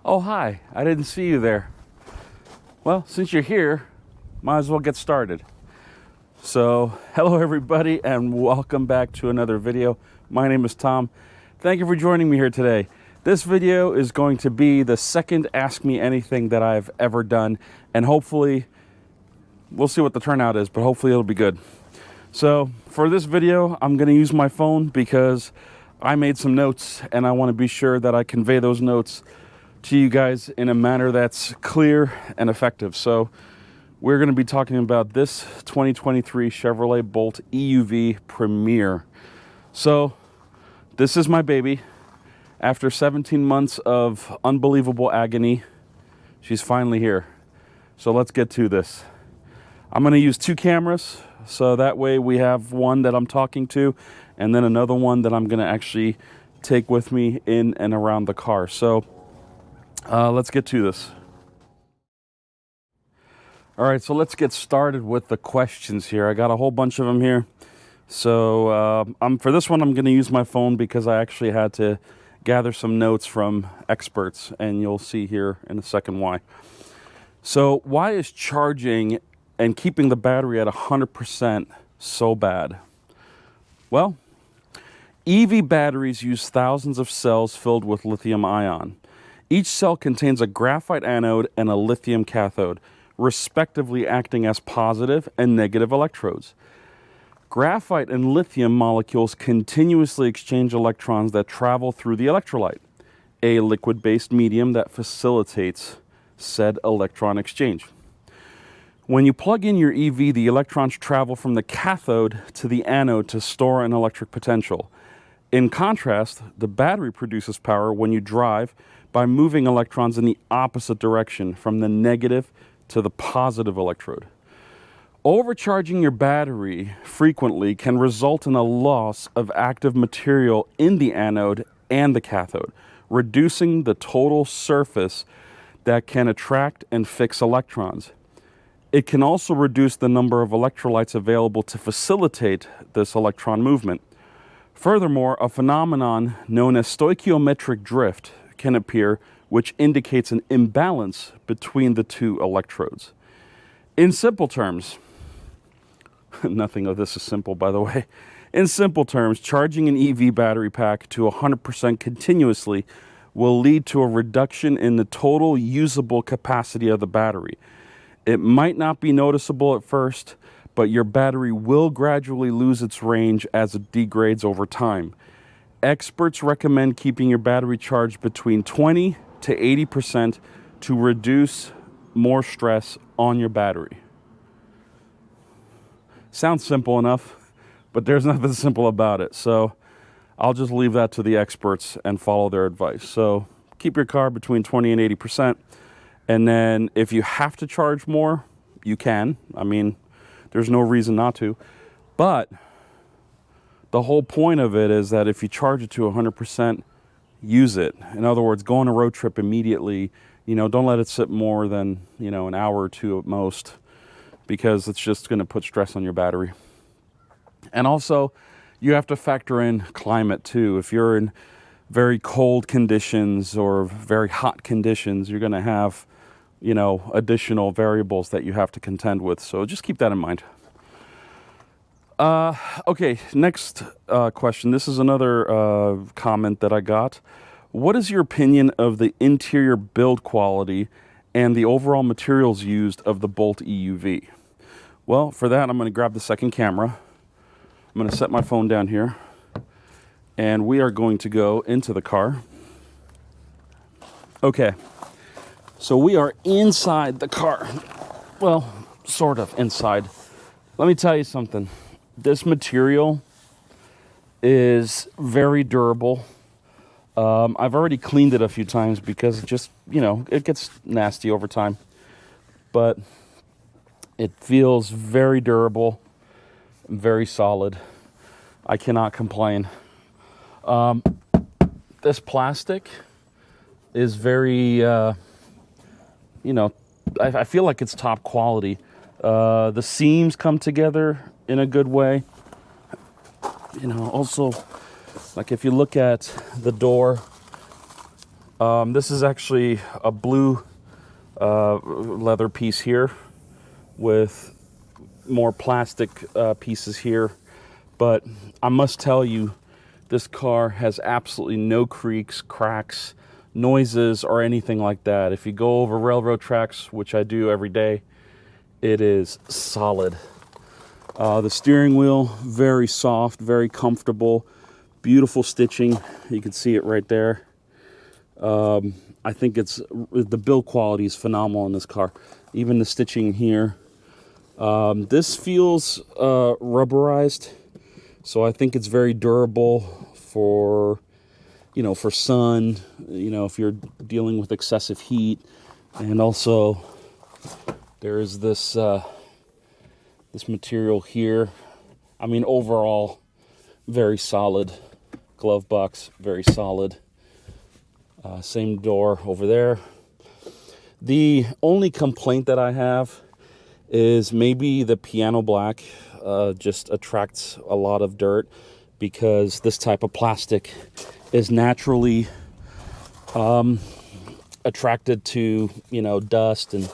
Oh, hi, I didn't see you there. Well, since you're here, might as well get started. So, hello everybody and welcome back to another video. My name is Tom. Thank you for joining me here today. This video is going to be the second Ask Me Anything that I've ever done, and hopefully, we'll see what the turnout is, but hopefully it'll be good. So, for this video, I'm going to use my phone because I made some notes and I want to be sure that I convey those notes to you guys in a manner that's clear and effective. So we're going to be talking about this 2023 Chevrolet Bolt EUV Premier. So this is my baby. After 17 months of unbelievable agony, she's finally here. So let's get to this. I'm going to use two cameras, so that way we have one that I'm talking to and then another one that I'm going to actually take with me in and around the car. So let's get to this. All right, so let's get started with the questions here. I got a whole bunch of them here. So for this one, I'm going to use my phone because I actually had to gather some notes from experts, and you'll see here in a second why. So why is charging and keeping the battery at 100% so bad? Well, EV batteries use thousands of cells filled with lithium-ion. Each cell contains a graphite anode and a lithium cathode, respectively acting as positive and negative electrodes. Graphite and lithium molecules continuously exchange electrons that travel through the electrolyte, a liquid-based medium that facilitates said electron exchange. When you plug in your EV, the electrons travel from the cathode to the anode to store an electric potential. In contrast, the battery produces power when you drive by moving electrons in the opposite direction, from the negative to the positive electrode. Overcharging your battery frequently can result in a loss of active material in the anode and the cathode, reducing the total surface that can attract and fix electrons. It can also reduce the number of electrolytes available to facilitate this electron movement. Furthermore, a phenomenon known as stoichiometric drift can appear, which indicates an imbalance between the two electrodes. In simple terms, nothing of this is simple, by the way. In simple terms, charging an EV battery pack to 100% continuously will lead to a reduction in the total usable capacity of the battery. It might not be noticeable at first, but your battery will gradually lose its range as it degrades over time. Experts recommend keeping your battery charged between 20 to 80% to reduce more stress on your battery. Sounds simple enough, but there's nothing simple about it. So I'll just leave that to the experts and follow their advice. So keep your car between 20 and 80%. And then if you have to charge more, you can. I mean, there's no reason not to. But the whole point of it is that if you charge it to 100%, use it. In other words, go on a road trip immediately. Don't let it sit more than, an hour or two at most, because it's just going to put stress on your battery. And also, you have to factor in climate too. If you're in very cold conditions or very hot conditions, you're going to have, additional variables that you have to contend with. So just keep that in mind. Okay, next question. This is another comment that I got. What is your opinion of the interior build quality and the overall materials used of the Bolt EUV? Well, for that, I'm going to grab the second camera. I'm going to set my phone down here, and we are going to go into the car. Okay, so we are inside the car. Well, sort of inside. Let me tell you something. This material is very durable. I've already cleaned it a few times because it just, it gets nasty over time. But it feels very durable, very solid. I cannot complain. This plastic is very, I feel like it's top quality. The seams come together in a good way. Also, like if you look at the door, This is actually a blue leather piece here with more plastic pieces here. But I must tell you, this car has absolutely no creaks, cracks, noises, or anything like that. If you go over railroad tracks, which I do every day, it is solid. The steering wheel, very soft, very comfortable, beautiful stitching. You can see it right there. I think the build quality is phenomenal in this car. Even the stitching here. This feels rubberized, so I think it's very durable for, for sun, if you're dealing with excessive heat. And also there is this this material here. I mean, overall, very solid. Glove box, very solid. Same door over there. The only complaint that I have is maybe the piano black just attracts a lot of dirt, because this type of plastic is naturally attracted to, dust, and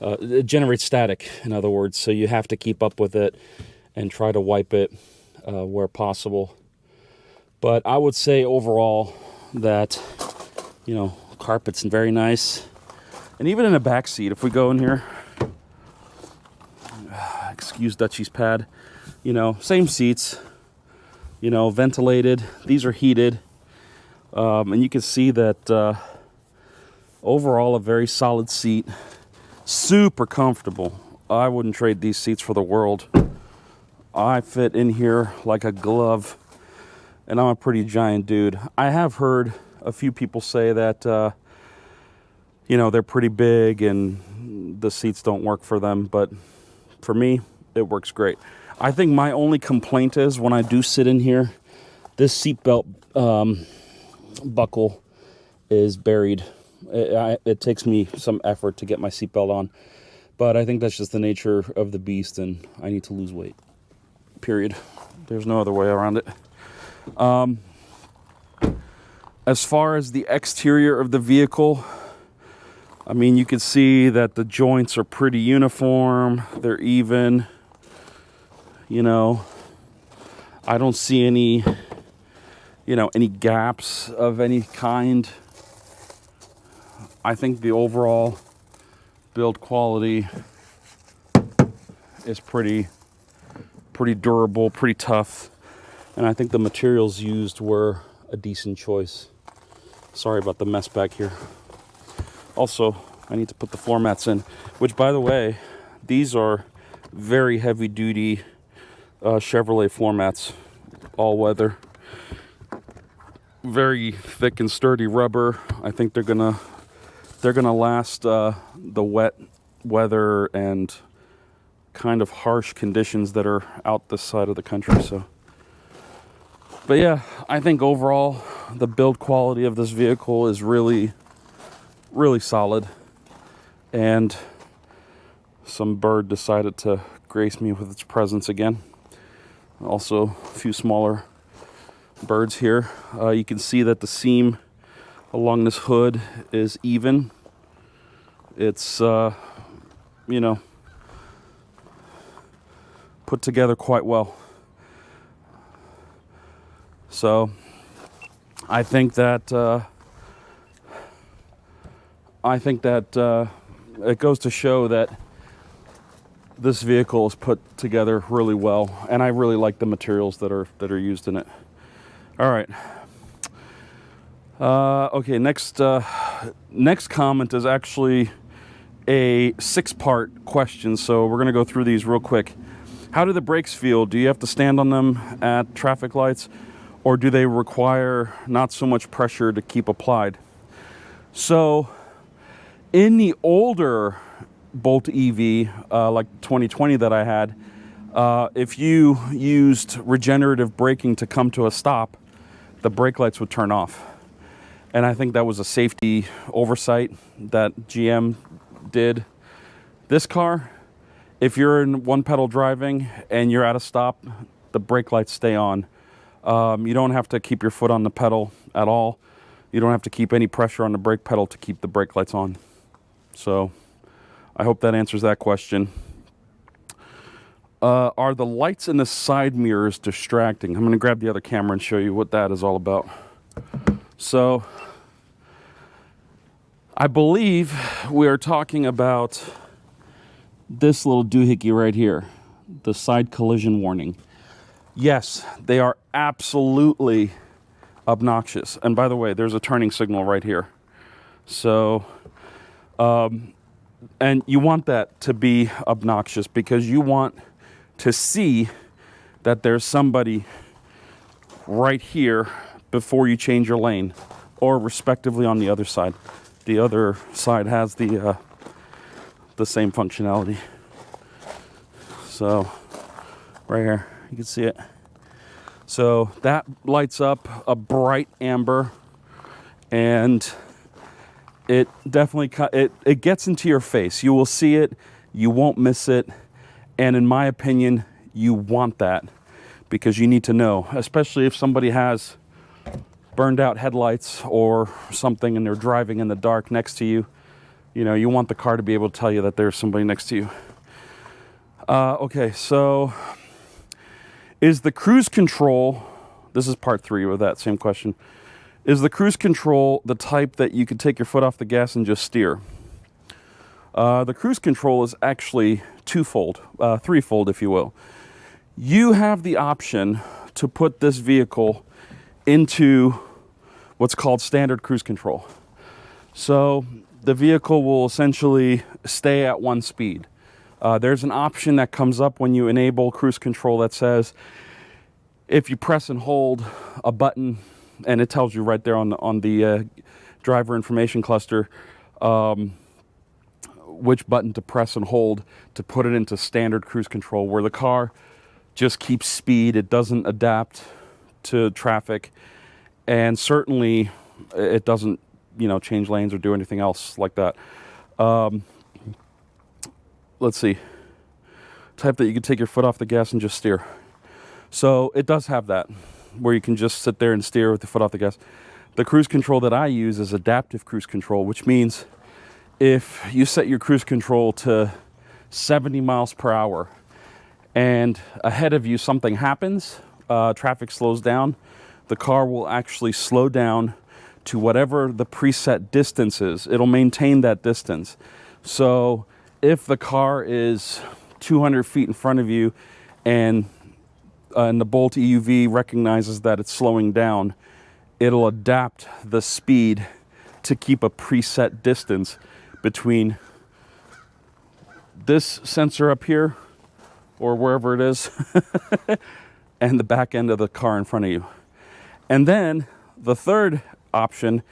it generates static, in other words. So you have to keep up with it and try to wipe it where possible. But I would say overall that, carpet's very nice. And even in the back seat, if we go in here, excuse Dutchie's pad, same seats, ventilated. These are heated. And you can see that overall a very solid seat, super comfortable. I wouldn't trade these seats for the world. I fit in here like a glove, and I'm a pretty giant dude. I have heard a few people say that, they're pretty big and the seats don't work for them, but for me, it works great. I think my only complaint is when I do sit in here, this seatbelt buckle is buried. It takes me some effort to get my seatbelt on, but I think that's just the nature of the beast, and I need to lose weight. Period. There's no other way around it. As far as the exterior of the vehicle, I mean, you can see that the joints are pretty uniform. They're even. I don't see any, any gaps of any kind. I think the overall build quality is pretty durable, pretty tough. And I think the materials used were a decent choice. Sorry about the mess back here. Also, I need to put the floor mats in, which, by the way, these are very heavy duty Chevrolet floor mats, all weather, very thick and sturdy rubber. I think they're gonna last the wet weather and kind of harsh conditions that are out this side of the country. So, but yeah, I think overall the build quality of this vehicle is really solid. And some bird decided to grace me with its presence again. Also, a few smaller birds here. You can see that the seam along this hood is even. It's, put together quite well. So, I think that it goes to show that this vehicle is put together really well, and I really like the materials that are used in it. All right. Okay. Next comment is actually a 6-part question, so we're gonna go through these real quick. How do the brakes feel? Do you have to stand on them at traffic lights, or do they require not so much pressure to keep applied? So, in the older Bolt EV, like 2020 that I had, if you used regenerative braking to come to a stop, the brake lights would turn off. And I think that was a safety oversight that GM did. This car, if you're in one pedal driving and you're at a stop, the brake lights stay on. You don't have to keep your foot on the pedal at all. you don't have to keep any pressure on the brake pedal to keep the brake lights on. So I hope that answers that question. Are the lights in the side mirrors distracting? I'm going to grab the other camera and show you what that is all about. So I believe we are talking about this little doohickey right here, the side collision warning. Yes, they are absolutely obnoxious. And by the way, there's a turning signal right here. So, and you want that to be obnoxious because you want to see that there's somebody right here before you change your lane, or respectively on the other side. The other side has the same functionality. So right here, you can see it. So that lights up a bright amber, and it definitely it gets into your face. You will see it, you won't miss it, and in my opinion, you want that because you need to know, especially if somebody has burned out headlights or something and they're driving in the dark next to you. You know, you want the car to be able to tell you that there's somebody next to you. Okay, so is the cruise control, this is part 3 of that same question, is the cruise control the type that you can take your foot off the gas and just steer? The cruise control is actually twofold, threefold if you will. You have the option to put this vehicle into what's called standard cruise control. So the vehicle will essentially stay at one speed. There's an option that comes up when you enable cruise control that says if you press and hold a button, and it tells you right there on the driver information cluster which button to press and hold to put it into standard cruise control, where the car just keeps speed. It doesn't adapt to traffic, and certainly it doesn't, you know, change lanes or do anything else like that. Let's see. Type that you can take your foot off the gas and just steer. So it does have that, where you can just sit there and steer with the foot off the gas. The cruise control that I use is adaptive cruise control, which means if you set your cruise control to 70 miles per hour and ahead of you something happens, traffic slows down, the car will actually slow down to whatever the preset distance is. It'll maintain that distance. So if the car is 200 feet in front of you and the Bolt EUV recognizes that it's slowing down, it'll adapt the speed to keep a preset distance between this sensor up here, or wherever it is, and the back end of the car in front of you. And then the third option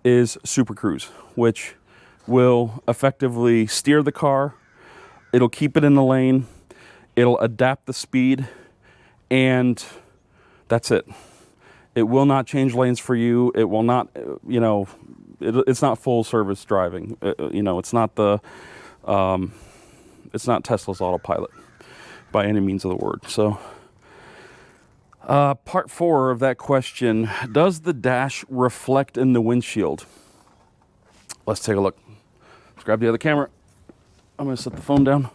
is Super Cruise, which will effectively steer the car. It'll keep it in the lane. It'll adapt the speed, and that's it. It will not change lanes for you. It will not, you know, it's not full service driving. You know, it's not it's not Tesla's autopilot by any means of the word. So part 4 of that question, does the dash reflect in the windshield? Let's take a look. Let's grab the other camera. I'm going to set the phone down.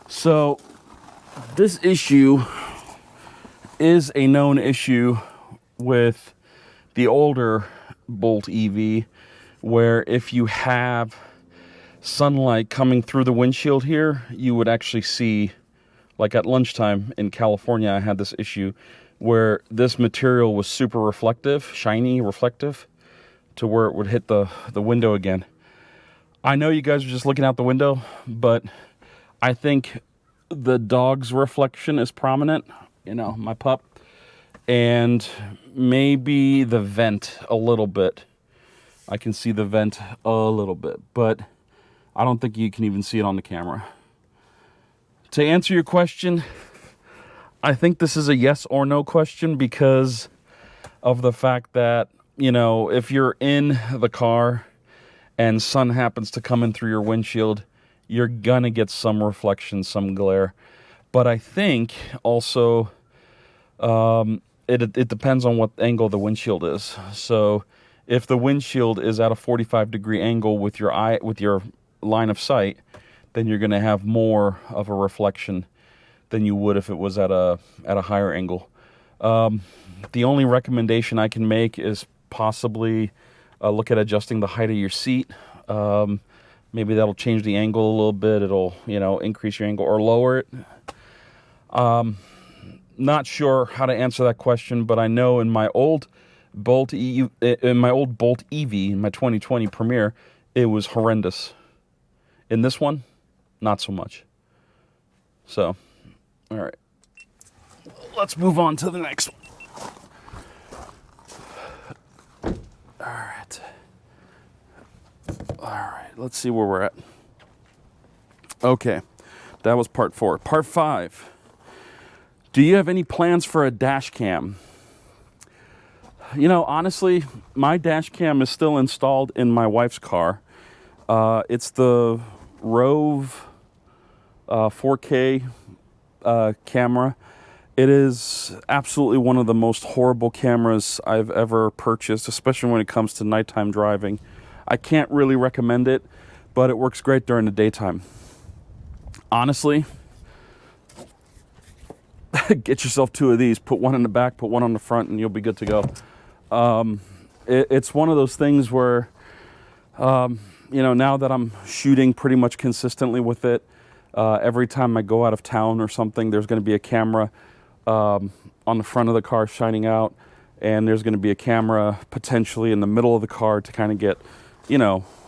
So this issue is a known issue with the older Bolt EV, where if you have sunlight coming through the windshield here, you would actually see, like at lunchtime in California, I had this issue where this material was super reflective, shiny, reflective, to where it would hit the window again. I know you guys are just looking out the window, but I think the dog's reflection is prominent, you know, my pup, and maybe the vent a little bit. I can see the vent a little bit, but I don't think you can even see it on the camera. To answer your question, I think this is a yes or no question because of the fact that, you know, if you're in the car and sun happens to come in through your windshield, you're gonna get some reflection, some glare. But I think also It depends on what angle the windshield is. So if the windshield is at a 45-degree angle with your line of sight, then you're going to have more of a reflection than you would if it was at a higher angle. The only recommendation I can make is possibly look at adjusting the height of your seat. Maybe that'll change the angle a little bit. It'll, increase your angle or lower it. Not sure how to answer that question, but I know in my old Bolt EUV, in my 2020 Premiere, it was horrendous. In this one, not so much. So, all right. Let's move on to the next one. All right, let's see where we're at. Okay, that was part 4. Part 5. Do you have any plans for a dash cam? Honestly, my dash cam is still installed in my wife's car. It's the Rove 4K camera. It is absolutely one of the most horrible cameras I've ever purchased, especially when it comes to nighttime driving. I can't really recommend it, but it works great during the daytime. Honestly, get yourself 2 of these. Put one in the back, put one on the front, and you'll be good to go. It's one of those things where, now that I'm shooting pretty much consistently with it, every time I go out of town or something, there's going to be a camera on the front of the car shining out, and there's going to be a camera potentially in the middle of the car to kind of get,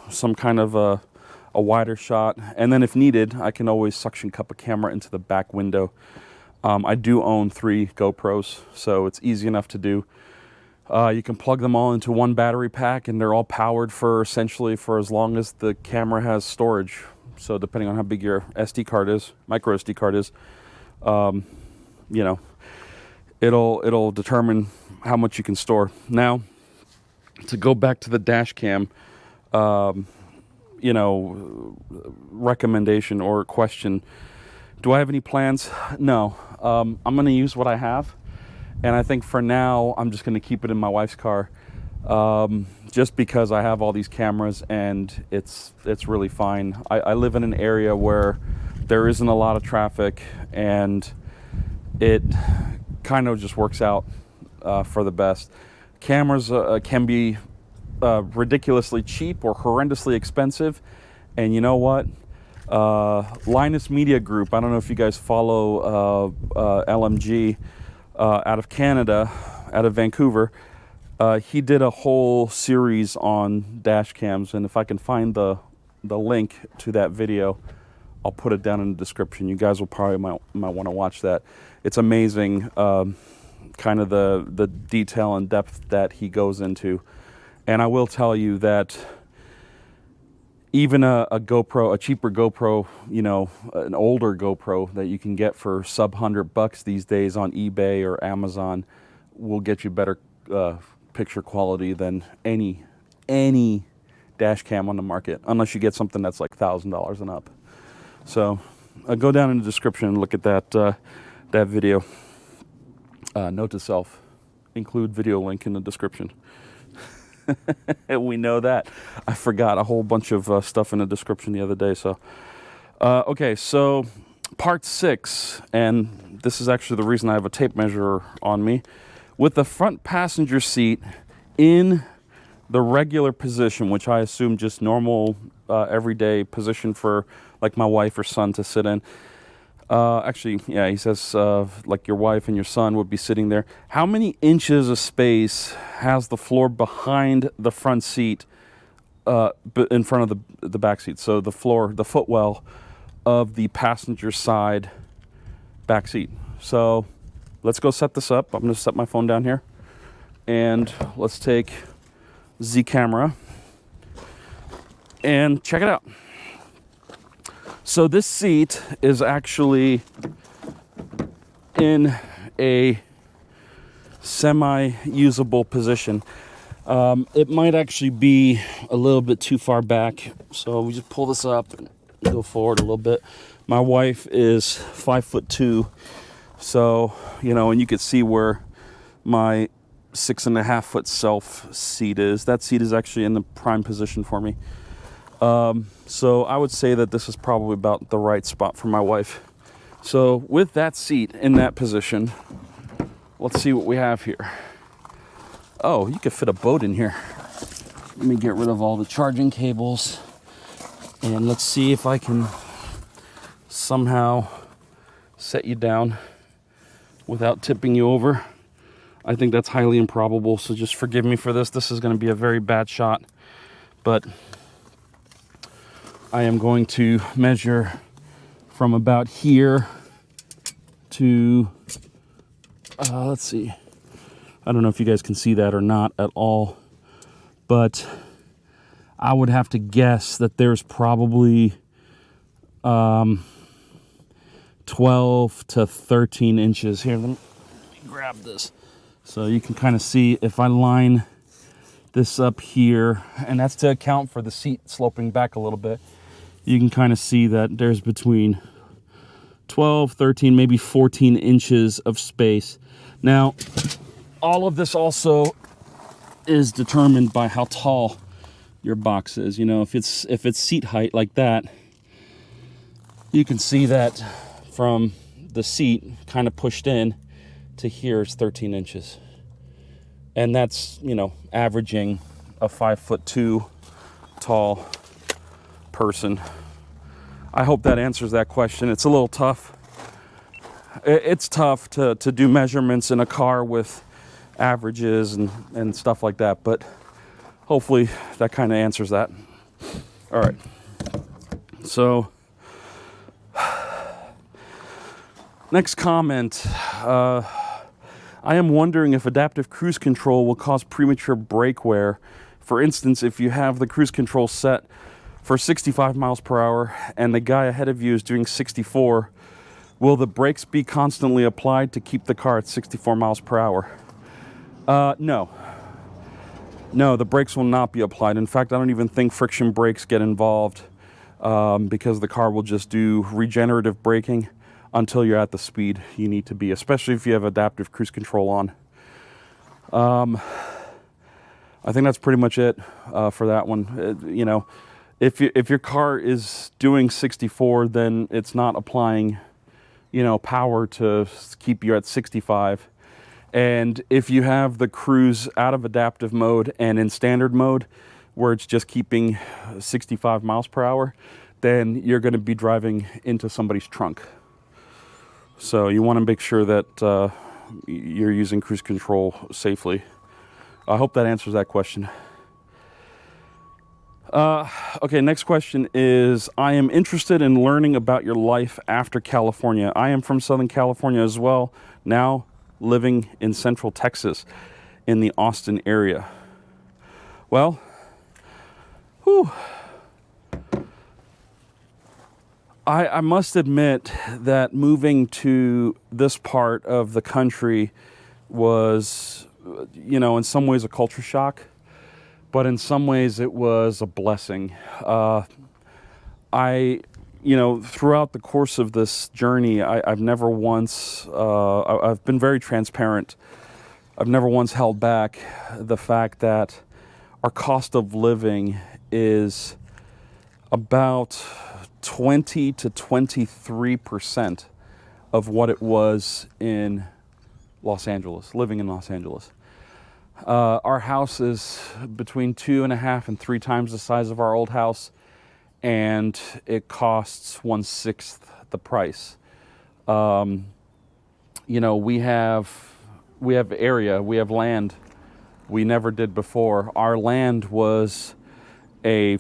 some kind of a wider shot. And then if needed, I can always suction cup a camera into the back window. I do own 3 GoPros, so it's easy enough to do. You can plug them all into one battery pack, and they're all powered for essentially for as long as the camera has storage. So depending on how big your SD card is, micro SD card is, it'll determine how much you can store. Now, to go back to the dash cam, recommendation or question, do I have any plans? No. I'm going to use what I have, and I think for now I'm just going to keep it in my wife's car, just because I have all these cameras and it's really fine. I live in an area where there isn't a lot of traffic, and it kind of just works out for the best. Cameras can be ridiculously cheap or horrendously expensive, and you know what? Linus Media Group, I don't know if you guys follow LMG out of Canada, out of Vancouver. He did a whole series on dash cams, and if I can find the link to that video, I'll put it down in the description. You guys will probably might want to watch that. It's amazing, kind of the detail and depth that he goes into. And I will tell you that even a GoPro, a cheaper GoPro, an older GoPro that you can get for sub $100 these days on eBay or Amazon will get you better picture quality than any dash cam on the market, unless you get something that's like $1,000 and up. So go down in the description and look at that video. Note to self, include video link in the description. We know that. I forgot a whole bunch of stuff in the description the other day. So, okay, so part 6, and this is actually the reason I have a tape measure on me. With the front passenger seat in the regular position, which I assume just normal, everyday position for like my wife or son to sit in. Actually, yeah, he says like your wife and your son would be sitting there. How many inches of space has the floor behind the front seat, in front of the back seat? So the floor, the footwell of the passenger side back seat. So let's go set this up. I'm going to set my phone down here, and let's take Z camera and check it out. So this seat is actually in a semi-usable position. It might actually be a little bit too far back, so we just pull this up and go forward a little bit. My wife is 5'2", So, you know, and you could see where my 6.5 foot self seat is. That seat is actually in the prime position for me. So I would say that this is probably about the right spot for my wife. So with that seat in that position, let's see what we have here. Oh, you could fit a boat in here. Let me get rid of all the charging cables. And let's see if I can somehow set you down without tipping you over. I think that's highly improbable, so just forgive me for this. This is going to be a very bad shot, but I am going to measure from about here to, let's see. I don't know if you guys can see that or not at all, but I would have to guess that there's probably 12 to 13 inches. Here, let me grab this. So you can kind of see if I line this up here, and that's to account for the seat sloping back a little bit. You can kind of see that there's between 12, 13, maybe 14 inches of space. Now, all of this also is determined by how tall your box is. You know, if it's seat height like that, you can see that from the seat kind of pushed in to here is 13 inches. And that's, you know, averaging a 5'2" tall person. I hope that answers that question. It's a little tough. It's tough to do measurements in a car with averages and stuff like that, but hopefully that kind of answers that. All right. So, next comment. I am wondering if adaptive cruise control will cause premature brake wear. For instance, if you have the cruise control set for 65 miles per hour and the guy ahead of you is doing 64, will the brakes be constantly applied to keep the car at 64 miles per hour? No. No, the brakes will not be applied. In fact, I don't even think friction brakes get involved because the car will just do regenerative braking until you're at the speed you need to be, especially if you have adaptive cruise control on. I think that's pretty much it for that one. You know, if your car is doing 64, then it's not applying, you know, power to keep you at 65. And if you have the cruise out of adaptive mode and in standard mode, where it's just keeping 65 miles per hour, then you're going to be driving into somebody's trunk. So you want to make sure that you're using cruise control safely. I hope that answers that question. Okay, next question is, I am interested in learning about your life after California. I am from Southern California as well, now living in Central Texas in the Austin area. Well, I must admit that moving to this part of the country was, you know, in some ways a culture shock, but in some ways it was a blessing. You know, throughout the course of this journey, I've never once, I've been very transparent. I've never once held back the fact that our cost of living is about 20 to 23% of what it was in Los Angeles, living in Los Angeles. Our house is between 2.5 and 3 times the size of our old house, and it costs 1/6 the price. You know, we have area, we have land we never did before. Our land was a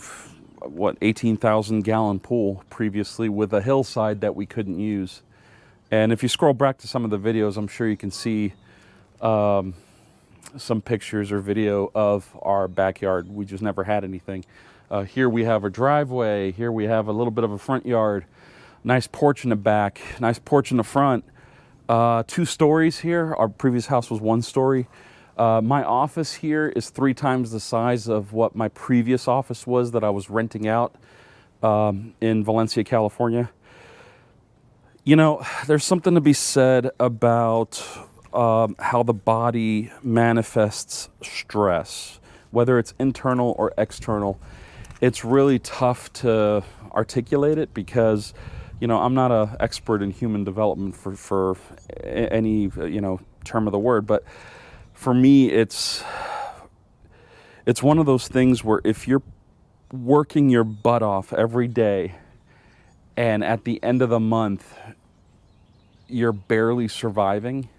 18,000 gallon pool previously with a hillside that we couldn't use. And if you scroll back to some of the videos, I'm sure you can see some pictures or video of our backyard. We just never had anything. Here we have a driveway. Here we have a little bit of a front yard. Nice porch in the back. Nice porch in the front. 2 stories here. Our previous house was 1 story. My office here is 3 times the size of what my previous office was that I was renting out in Valencia, California. You know, there's something to be said about how the body manifests stress, whether it's internal or external. It's really tough to articulate it because, you know, I'm not an expert in human development for any, you know, term of the word, but for me, it's one of those things where if you're working your butt off every day and at the end of the month you're barely surviving,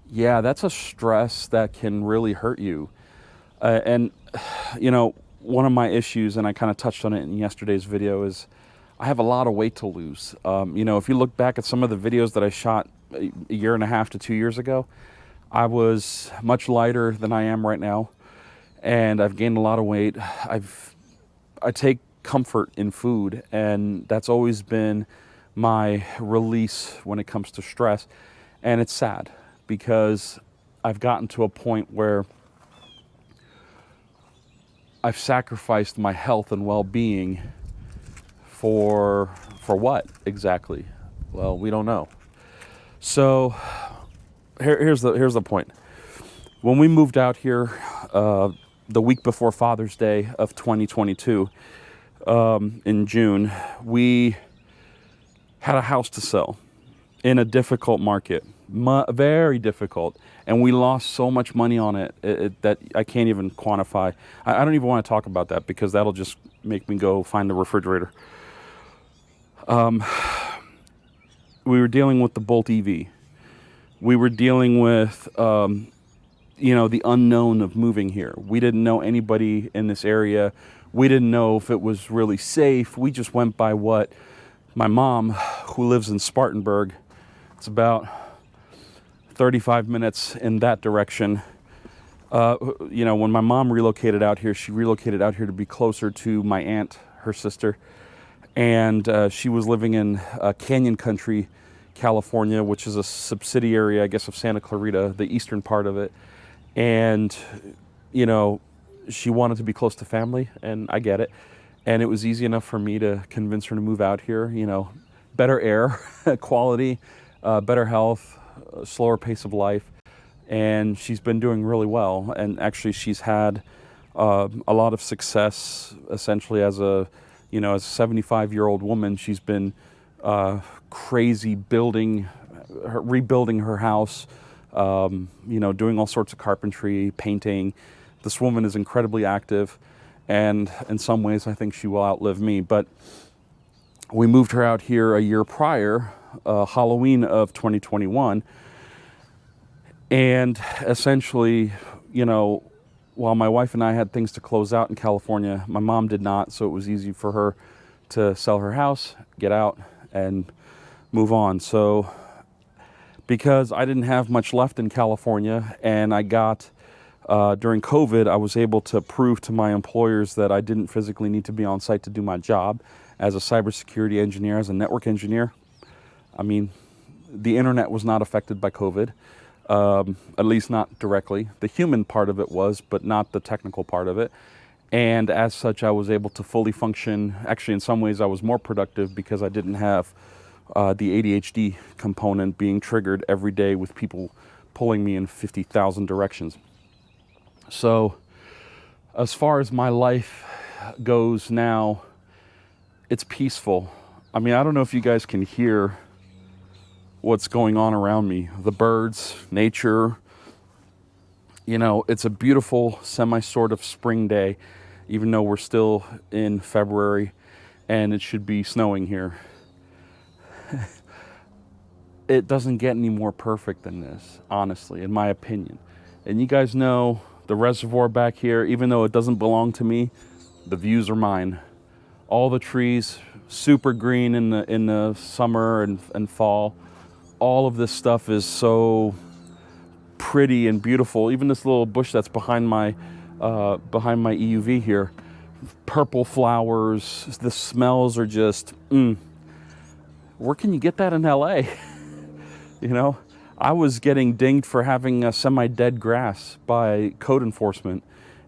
yeah, that's a stress that can really hurt you. And you know, one of my issues, and I kind of touched on it in yesterday's video, is I have a lot of weight to lose. You know, if you look back at some of the videos that I shot a year and a half to 2 years ago, I was much lighter than I am right now, and I've gained a lot of weight. I take comfort in food, and that's always been my release when it comes to stress. And it's sad because I've gotten to a point where I've sacrificed my health and well-being for what exactly? Well, we don't know. So here's the point. When we moved out here the week before Father's Day of 2022, in June, we had a house to sell in a difficult market, very difficult, and we lost so much money on it, that I can't even quantify. I don't even want to talk about that because that'll just make me go find the refrigerator. We were dealing with the Bolt EV. We were dealing with you know, the unknown of moving here. We didn't know anybody in this area. We didn't know if it was really safe. We just went by what my mom, who lives in Spartanburg, it's about 35 minutes in that direction. You know, when my mom relocated out here, she relocated out here to be closer to my aunt, her sister. And she was living in Canyon Country, California, which is a subsidiary, I guess, of Santa Clarita, the eastern part of it. And, you know, she wanted to be close to family, and I get it. And it was easy enough for me to convince her to move out here. You know, better air quality, better health, slower pace of life. And she's been doing really well. And actually, she's had a lot of success, essentially, as a, you know, as a 75-year-old woman. She's been crazy rebuilding her house, you know, doing all sorts of carpentry, painting. This woman is incredibly active, and in some ways I think she will outlive me. But we moved her out here a year prior, Halloween of 2021, and essentially, you know, while my wife and I had things to close out in California, my mom did not, so it was easy for her to sell her house, get out, and move on. So because I didn't have much left in California, and I got, during COVID, I was able to prove to my employers that I didn't physically need to be on site to do my job as a cybersecurity engineer, as a network engineer. I mean, the internet was not affected by COVID, at least not directly. The human part of it was, but not the technical part of it. And as such, I was able to fully function. Actually, in some ways, I was more productive because I didn't have the ADHD component being triggered every day with people pulling me in 50,000 directions. So as far as my life goes now, it's peaceful. I mean, I don't know if you guys can hear what's going on around me. The birds, nature. You know, it's a beautiful sort of spring day, even though we're still in February and it should be snowing here. It doesn't get any more perfect than this, honestly, in my opinion. And you guys know the reservoir back here, even though it doesn't belong to me, the views are mine. All the trees, super green in the summer and fall. All of this stuff is so pretty and beautiful. Even this little bush that's behind my EUV here, purple flowers. The smells are just. Where can you get that in LA? You know, I was getting dinged for having semi-dead grass by code enforcement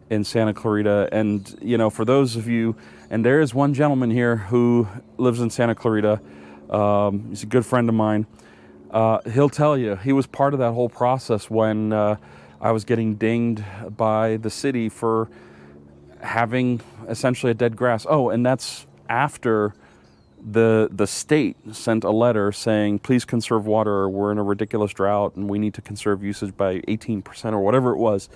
in Santa Clarita. And, you know, for those of you, and there is one gentleman here who lives in Santa Clarita, He's a good friend of mine. He'll tell you he was part of that whole process when I was getting dinged by the city for having essentially a dead grass. Oh, and that's after the state sent a letter saying, please conserve water, we're in a ridiculous drought and we need to conserve usage by 18% or whatever it was.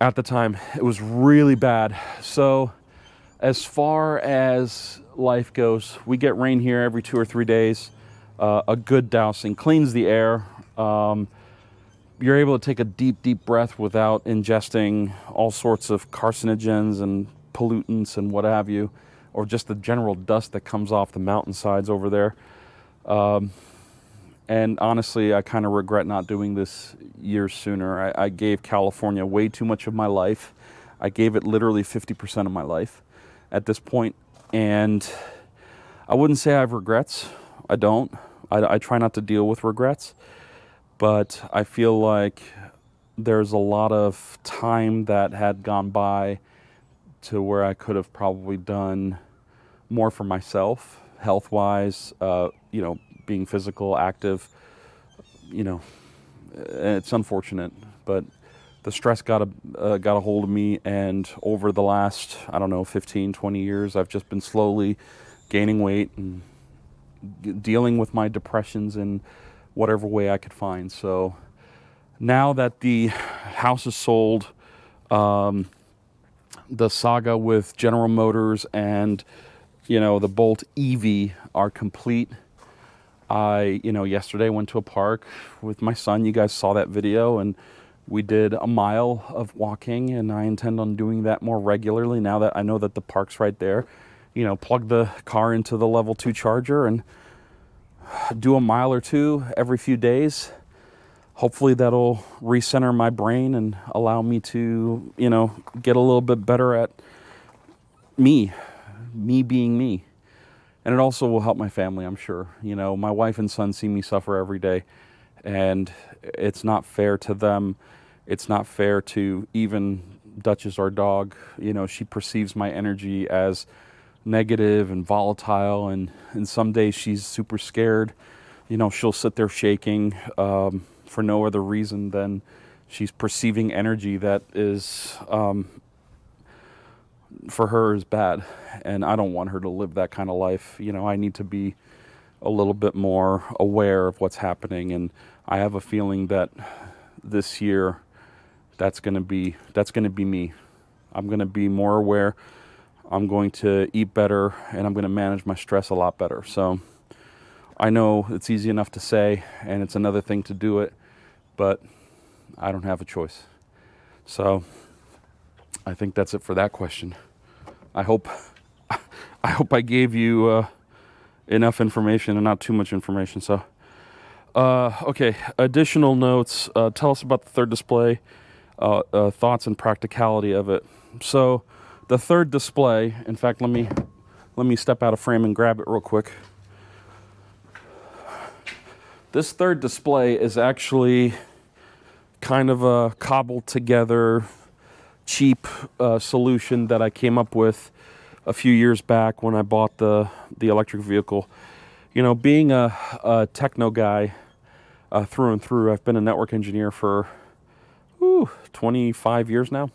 At the time, it was really bad. So as far as life goes, we get rain here every 2 or 3 days. A good dousing cleans the air. You're able to take a deep, deep breath without ingesting all sorts of carcinogens and pollutants and what have you, or just the general dust that comes off the mountainsides over there. And honestly, I kind of regret not doing this years sooner. I gave California way too much of my life. I gave it literally 50% of my life at this point. And I wouldn't say I have regrets. I don't. I try not to deal with regrets. But I feel like there's a lot of time that had gone by to where I could have probably done more for myself, health-wise, being physical, active, it's unfortunate, but the stress got a hold of me, and over the last, 15, 20 years, I've just been slowly gaining weight and dealing with my depressions in whatever way I could find. So now that the house is sold, the saga with General Motors and, the Bolt EV are complete. I, yesterday went to a park with my son. You guys saw that video, and we did a mile of walking, and I intend on doing that more regularly now that I know that the park's right there. Plug the car into the level 2 charger and do a mile or two every few days. Hopefully that'll recenter my brain and allow me to, get a little bit better at me being me. And it also will help my family, I'm sure. My wife and son see me suffer every day, and it's not fair to them. It's not fair to even Duchess, our dog. She perceives my energy as negative and volatile, and some days she's super scared. She'll sit there shaking for no other reason than she's perceiving energy that is for her is bad, and I don't want her to live that kind of life. I need to be a little bit more aware of what's happening, and I have a feeling that this year that's going to be me. I'm going to be more aware. I'm going to eat better, and I'm going to manage my stress a lot better. So I know it's easy enough to say, and it's another thing to do it, but I don't have a choice. So I think that's it for that question. I hope I gave you enough information and not too much information. So, okay, additional notes. Tell us about the third display, thoughts and practicality of it. So the third display, in fact, let me step out of frame and grab it real quick. This third display is actually kind of a cobbled together cheap solution that I came up with a few years back when I bought the electric vehicle. Being a techno guy through and through, I've been a network engineer for 25 years now.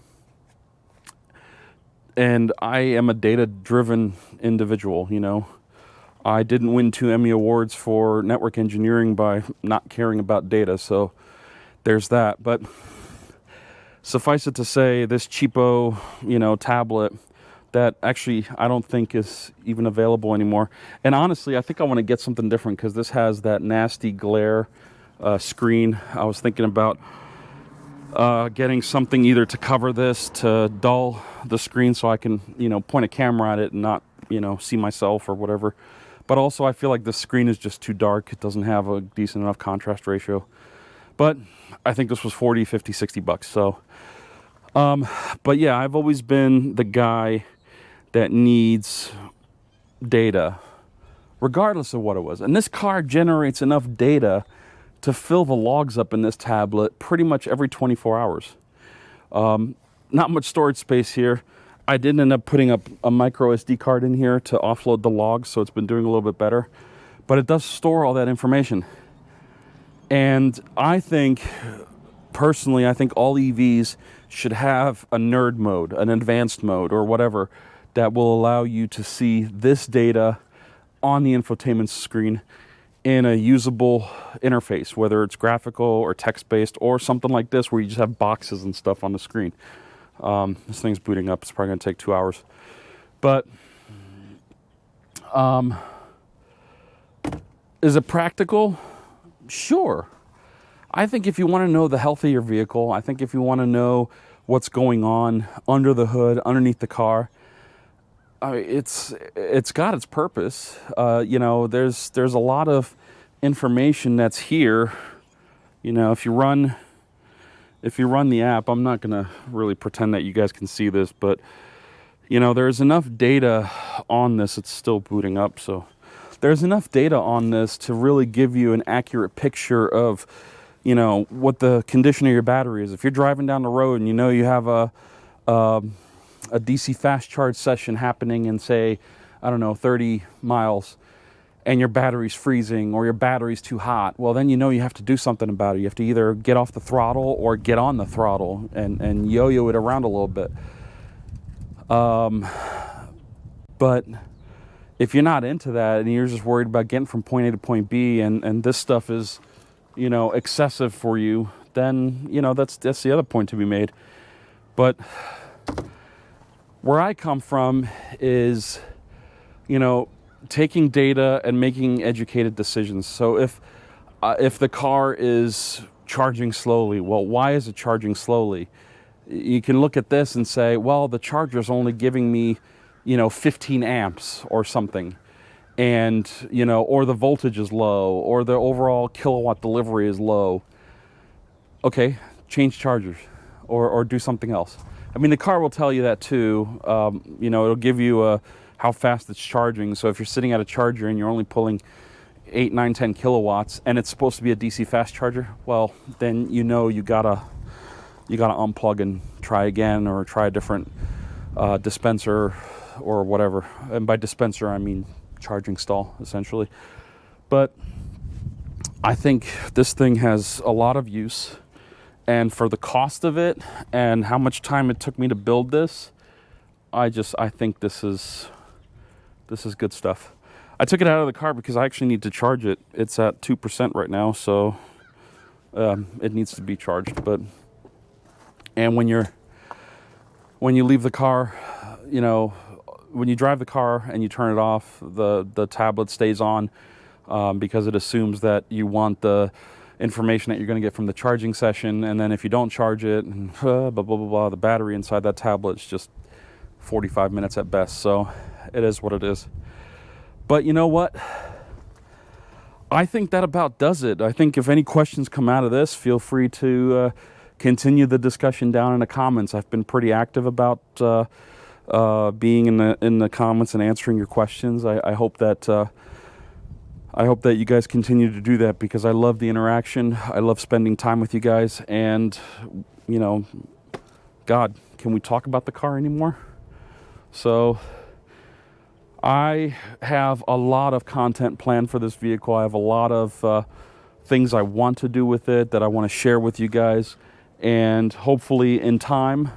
And I am a data-driven individual, I didn't win 2 Emmy Awards for network engineering by not caring about data, so there's that. But suffice it to say, this cheapo, tablet that actually I don't think is even available anymore. And honestly, I think I want to get something different because this has that nasty glare screen. I was thinking about getting something either to cover this, to dull the screen so I can, point a camera at it and not, see myself or whatever. But also I feel like the screen is just too dark. It doesn't have a decent enough contrast ratio. But I think this was 40, 50, 60 bucks. So, but yeah, I've always been the guy that needs data, regardless of what it was. And this card generates enough data to fill the logs up in this tablet pretty much every 24 hours. Not much storage space here. I did end up putting up a micro SD card in here to offload the logs, so it's been doing a little bit better. but it does store all that information. And I think, personally, I think all EVs should have a nerd mode, an advanced mode, or whatever, that will allow you to see this data on the infotainment screen in a usable interface, whether it's graphical or text-based or something like this where you just have boxes and stuff on the screen. This thing's booting up. It's probably going to take 2 hours. But is it practical? Sure. I think if you want to know the health of your vehicle, I think if you want to know what's going on under the hood, underneath the car, it's got its purpose. You know, there's a lot of information that's here. You know, if you run the app, I'm not gonna really pretend that you guys can see this, but you know, there's enough data on this. It's still booting up, so there's enough data on this to really give you an accurate picture of, you know, what the condition of your battery is. If you're driving down the road and you know you have a DC fast charge session happening in, say, I don't know, 30 miles, and your battery's freezing or your battery's too hot, well, then you know you have to do something about it. You have to either get off the throttle or get on the throttle and yo-yo it around a little bit. But if you're not into that and you're just worried about getting from point A to point B, and this stuff is, you know, excessive for you, then, you know, that's the other point to be made. But where I come from is, you know, taking data and making educated decisions. So if the car is charging slowly, well, why is it charging slowly? You can look at this and say, well, the charger's only giving me, you know, 15 amps or something. And, you know, or the voltage is low, or the overall kilowatt delivery is low. Okay, change chargers or do something else. I mean, the car will tell you that too. You know, it'll give you how fast it's charging. So if you're sitting at a charger and you're only pulling 8, 9, 10 kilowatts and it's supposed to be a DC fast charger, well, then you know you gotta unplug and try again, or try a different dispenser or whatever. And by dispenser, I mean charging stall, essentially. But I think this thing has a lot of use, and for the cost of it and how much time it took me to build this, I think this is good stuff. I took it out of the car because I actually need to charge it. It's at 2% right now, so it needs to be charged. And when you leave the car, you know, when you drive the car and you turn it off, the tablet stays on because it assumes that you want the information that you're going to get from the charging session. And then if you don't charge it, and blah, blah, blah, blah, the battery inside that tablet is just 45 minutes at best. So it is what it is. But you know what? I think that about does it. I think if any questions come out of this, feel free to continue the discussion down in the comments. I've been pretty active about being in the comments and answering your questions. I hope that you guys continue to do that, because I love the interaction. I love spending time with you guys. And, you know, God, can we talk about the car anymore? So I have a lot of content planned for this vehicle. I have a lot of things I want to do with it that I want to share with you guys. And hopefully in time,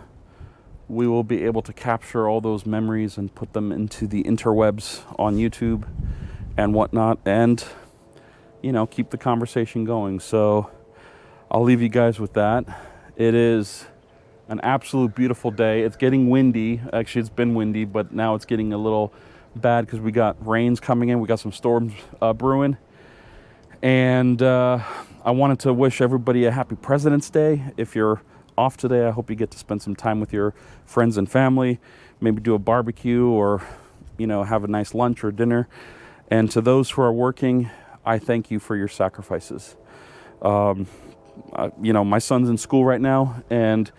we will be able to capture all those memories and put them into the interwebs on YouTube and whatnot, and, you know, keep the conversation going. So I'll leave you guys with that. It is an absolute beautiful day. It's getting windy. Actually, it's been windy, but now it's getting a little bad because we got rains coming in. We got some storms brewing. And I wanted to wish everybody a happy President's Day. If you're off today, I hope you get to spend some time with your friends and family, maybe do a barbecue, or, you know, have a nice lunch or dinner. And to those who are working, I thank you for your sacrifices. You know, my son's in school right now, and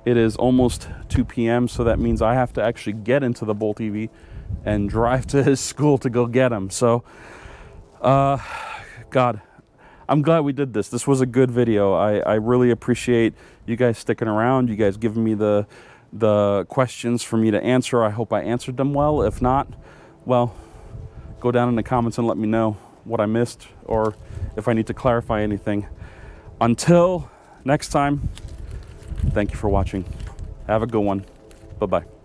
it is almost 2 p.m., so that means I have to actually get into the Bolt EV and drive to his school to go get him. So, God, I'm glad we did this. This was a good video. I really appreciate you guys sticking around, you guys giving me the questions for me to answer. I hope I answered them well. If not, well, go down in the comments and let me know. what I missed or if I need to clarify anything. Until next time, thank you for watching. Have a good one. Bye-bye.